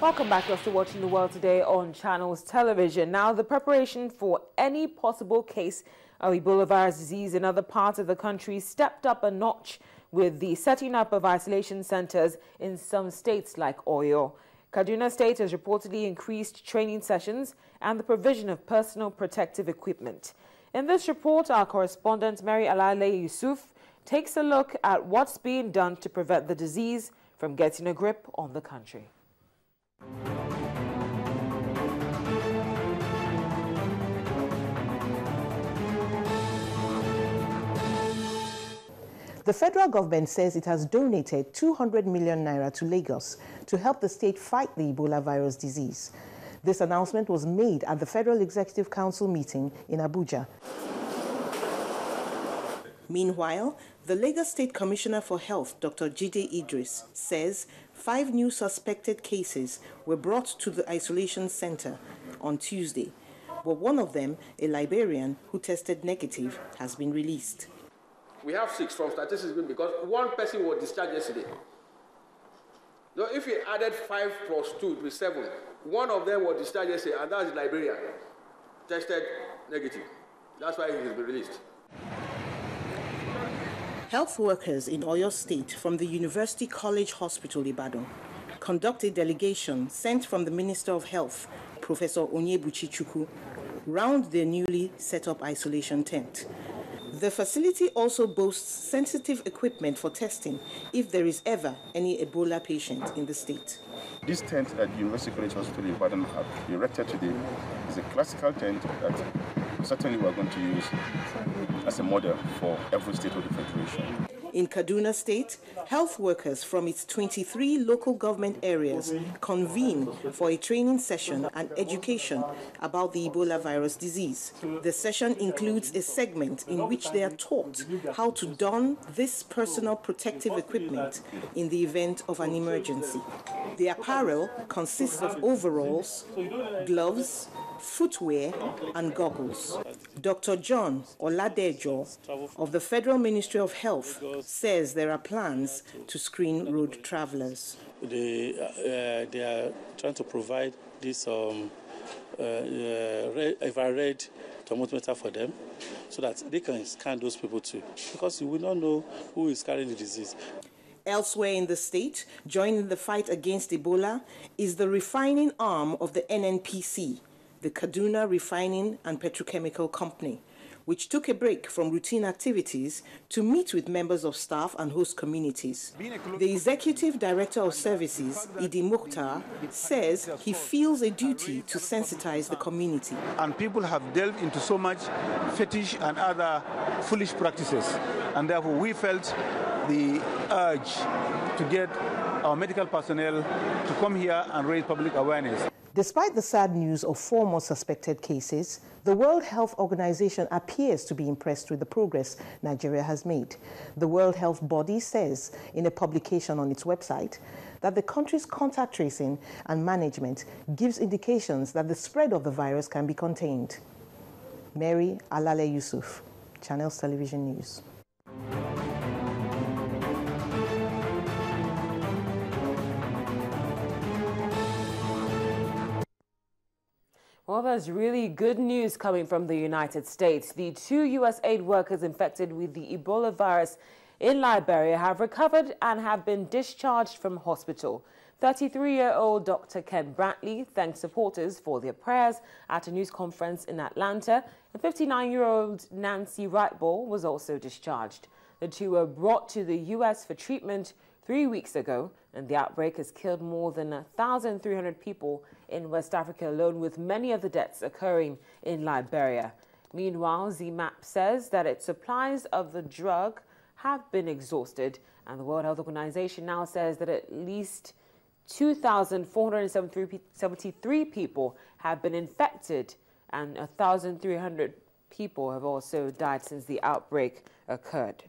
Welcome back. You're still watching The World Today on Channels Television. Now, the preparation for any possible case of Ebola virus disease in other parts of the country stepped up a notch with the setting up of isolation centers in some states like Oyo. Kaduna State has reportedly increased training sessions and the provision of personal protective equipment. In this report, our correspondent Mary Alale Yusuf takes a look at what's being done to prevent the disease from getting a grip on the country. The federal government says it has donated 200 million naira to Lagos to help the state fight the Ebola virus disease. This announcement was made at the Federal Executive Council meeting in Abuja. Meanwhile, the Lagos State Commissioner for Health, Dr. Jide Idris, says 5 new suspected cases were brought to the isolation center on Tuesday, but one of them, a Liberian who tested negative, has been released. We have 6 from statistics because one person was discharged yesterday. So if we added 5 plus 2 to 7, one of them was discharged yesterday, and that's Liberian, tested negative. That's why he has been released. Health workers in Oyo State from the University College Hospital Ibadan conducted a delegation sent from the Minister of Health, Professor Onyebuchi Chukwu, round their newly set up isolation tent. The facility also boasts sensitive equipment for testing if there is ever any Ebola patient in the state. This tent at the University College Hospital in Ibadan have erected today is a classical tent that certainly we are going to use as a model for every state of the Federation. In Kaduna State, health workers from its 23 local government areas convened for a training session and education about the Ebola virus disease. The session includes a segment in which they are taught how to don this personal protective equipment in the event of an emergency. The apparel consists of overalls, gloves, footwear, and goggles. Dr. John Oladejo of the Federal Ministry of Health says there are plans to screen road travelers. They are trying to provide this infrared thermometer for them so that they can scan those people too, because you will not know who is carrying the disease. Elsewhere in the state, joining the fight against Ebola is the refining arm of the NNPC, the Kaduna Refining and Petrochemical Company, which took a break from routine activities to meet with members of staff and host communities. The Executive Director of Services, Idi Mukhtar, says he feels a duty to sensitize the community. And people have delved into so much fetish and other foolish practices, and therefore we felt the urge to get our medical personnel to come here and raise public awareness. Despite the sad news of 4 more suspected cases, the World Health Organization appears to be impressed with the progress Nigeria has made. The World Health Body says in a publication on its website that the country's contact tracing and management gives indications that the spread of the virus can be contained. Mary Alale Yusuf, Channels Television News. Well, there's really good news coming from the United States. The 2 U.S. aid workers infected with the Ebola virus in Liberia have recovered and have been discharged from hospital. 33-year-old Dr. Ken Brantley thanked supporters for their prayers at a news conference in Atlanta, and 59-year-old Nancy Wrightball was also discharged. The 2 were brought to the U.S. for treatment 3 weeks ago, and the outbreak has killed more than 1,300 people in West Africa alone, with many of the deaths occurring in Liberia. Meanwhile, ZMAP says that its supplies of the drug have been exhausted, and the World Health Organization now says that at least 2,473 people have been infected, and 1,300 people have also died since the outbreak occurred.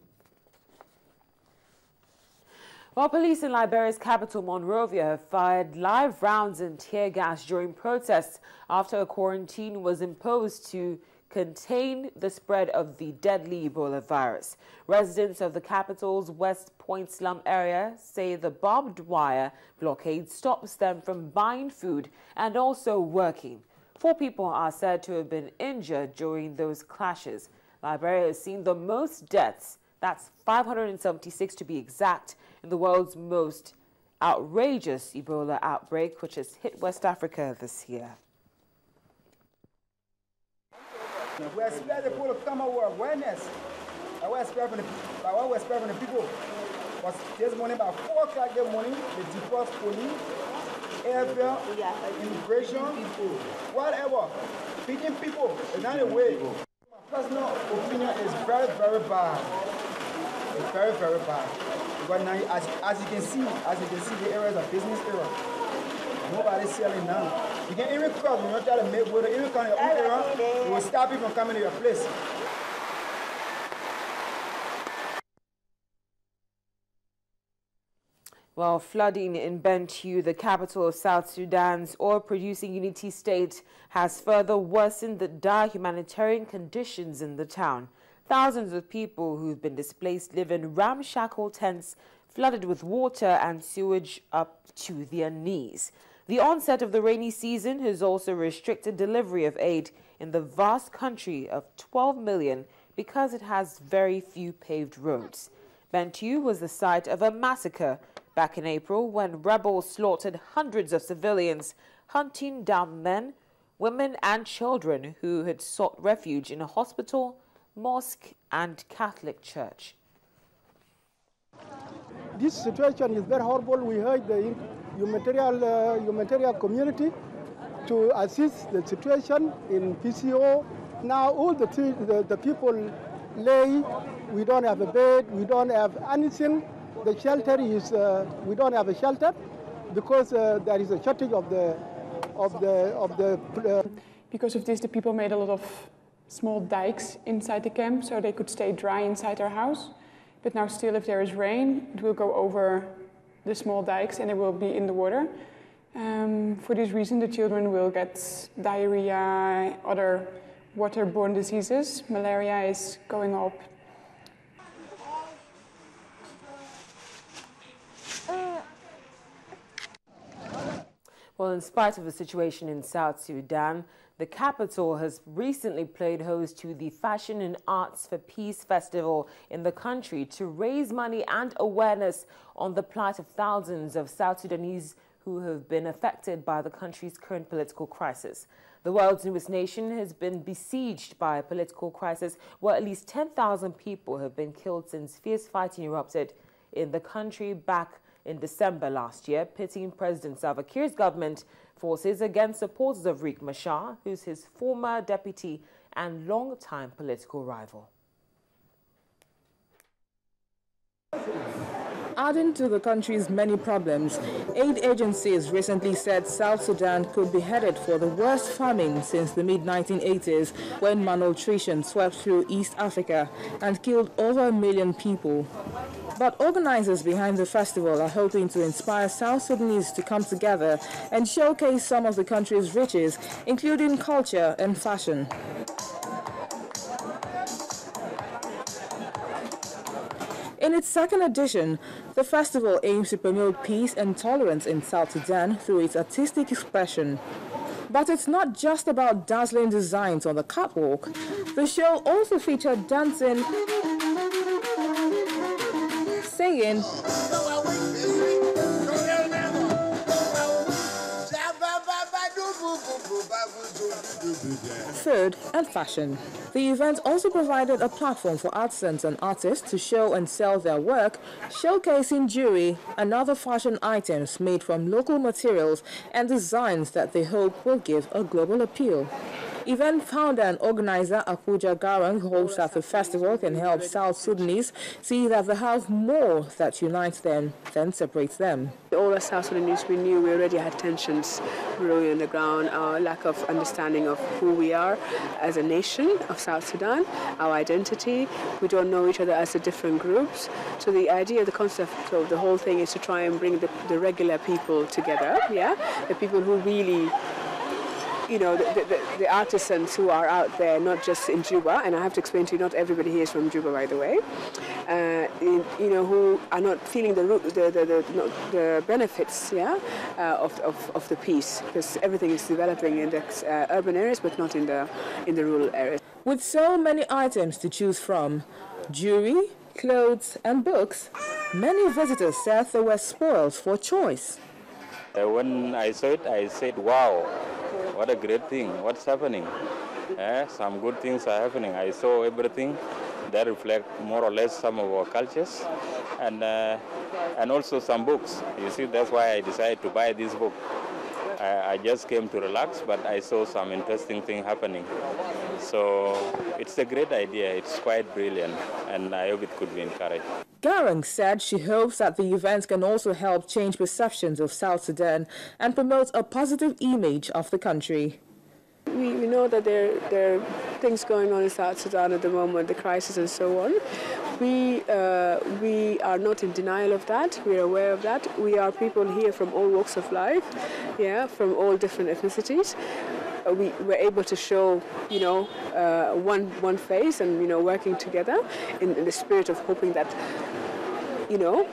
While police in Liberia's capital, Monrovia, have fired live rounds and tear gas during protests after a quarantine was imposed to contain the spread of the deadly Ebola virus. Residents of the capital's West Point slum area say the barbed wire blockade stops them from buying food and also working. 4 people are said to have been injured during those clashes. Liberia has seen the most deaths, that's 576 to be exact, in the world's most outrageous Ebola outbreak, which has hit West Africa this year. We expect the people to come out with awareness. I expect from the people. Because this morning, about 4 o'clock this morning, the deported police, airfare, immigration, whatever, feeding people is not the way. My personal opinion is very, very bad. It's very, very bad. Because now, as you can see, the area is a business area. Nobody's selling now. You can even cross, you don't try to make water, even come to your own area, it will stop you from coming to your place. Well, flooding in Bentiu, the capital of South Sudan's oil-producing unity state, has further worsened the dire humanitarian conditions in the town. Thousands of people who've been displaced live in ramshackle tents, flooded with water and sewage up to their knees. The onset of the rainy season has also restricted delivery of aid in the vast country of 12 million because it has very few paved roads. Bentiu was the site of a massacre back in April when rebels slaughtered hundreds of civilians, hunting down men, women and children who had sought refuge in a hospital, mosque and Catholic church. This situation is very horrible. We urge the humanitarian community to assist the situation in PCO. Now all the people lay, we don't have a bed, we don't have anything. The shelter is, we don't have a shelter because there is a shortage of the. Because of this, the people made a lot of small dikes inside the camp so they could stay dry inside their house. But now still, if there is rain, it will go over the small dikes and it will be in the water. For this reason, the children will get diarrhea, other waterborne diseases. Malaria is going up. Well, in spite of the situation in South Sudan, the capital has recently played host to the Fashion and Arts for Peace Festival in the country to raise money and awareness on the plight of thousands of South Sudanese who have been affected by the country's current political crisis. The world's newest nation has been besieged by a political crisis where at least 10,000 people have been killed since fierce fighting erupted in the country back in December last year, pitting President Salva Kiir's government forces against supporters of Riek Machar, who's his former deputy and long-time political rival. Adding to the country's many problems, aid agencies recently said South Sudan could be headed for the worst famine since the mid-1980s, when malnutrition swept through East Africa and killed over 1 million people. But organizers behind the festival are hoping to inspire South Sudanese to come together and showcase some of the country's riches, including culture and fashion. In its second edition, the festival aims to promote peace and tolerance in South Sudan through its artistic expression. But it's not just about dazzling designs on the catwalk. The show also featured dancing, singing, food and fashion. The event also provided a platform for artisans and artists to show and sell their work, showcasing jewelry and other fashion items made from local materials and designs that they hope will give a global appeal. Event founder and organizer Akuja Garang hopes that the festival can help South Sudanese see that they have more that unites them than separates them. All the South Sudanese we knew, we already had tensions brewing on the ground, our lack of understanding of who we are as a nation of South Sudan, our identity. We don't know each other as the different groups. So the idea, the concept of the whole thing is to try and bring the regular people together, the people who really you know, the artisans who are out there, not just in Juba, and I have to explain to you, not everybody here is from Juba, by the way, you know, who are not feeling the benefits, yeah, of the peace, because everything is developing in the urban areas, but not in the rural areas. With so many items to choose from, jewelry, clothes and books, many visitors said they were spoiled for choice. When I saw it, I said, wow, what a great thing, what's happening? Some good things are happening. I saw everything that reflect more or less some of our cultures, and also some books. You see, that's why I decided to buy this book. I just came to relax, but I saw some interesting thing happening. So it's a great idea. It's quite brilliant, and I hope it could be encouraged. Garang said she hopes that the events can also help change perceptions of South Sudan and promote a positive image of the country. We know that there are things going on in South Sudan at the moment, the crisis and so on. We are not in denial of that. We are aware of that. We are people here from all walks of life, yeah, from all different ethnicities. We were able to show, you know, one face and, you know, working together in the spirit of hoping that, you know,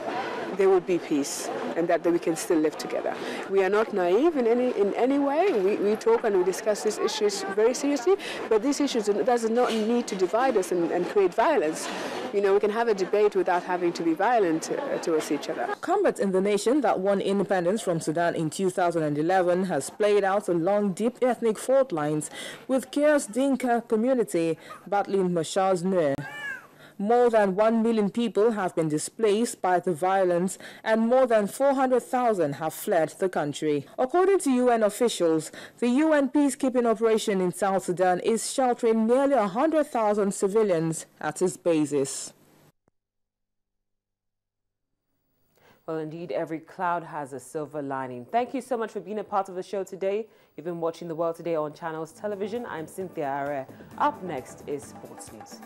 there will be peace and that we can still live together. We are not naive in any way. We talk and we discuss these issues very seriously, but these issues does not need to divide us and create violence. You know, we can have a debate without having to be violent towards each other. Combat in the nation that won independence from Sudan in 2011 has played out along deep ethnic fault lines, with Kia's Dinka community battling Mashar's Nuer. More than 1 million people have been displaced by the violence and more than 400,000 have fled the country. According to UN officials, the UN peacekeeping operation in South Sudan is sheltering nearly 100,000 civilians at its bases. Well, indeed, every cloud has a silver lining. Thank you so much for being a part of the show today. You've been watching The World Today on Channels Television. I'm Cynthia Are. Up next is Sports News.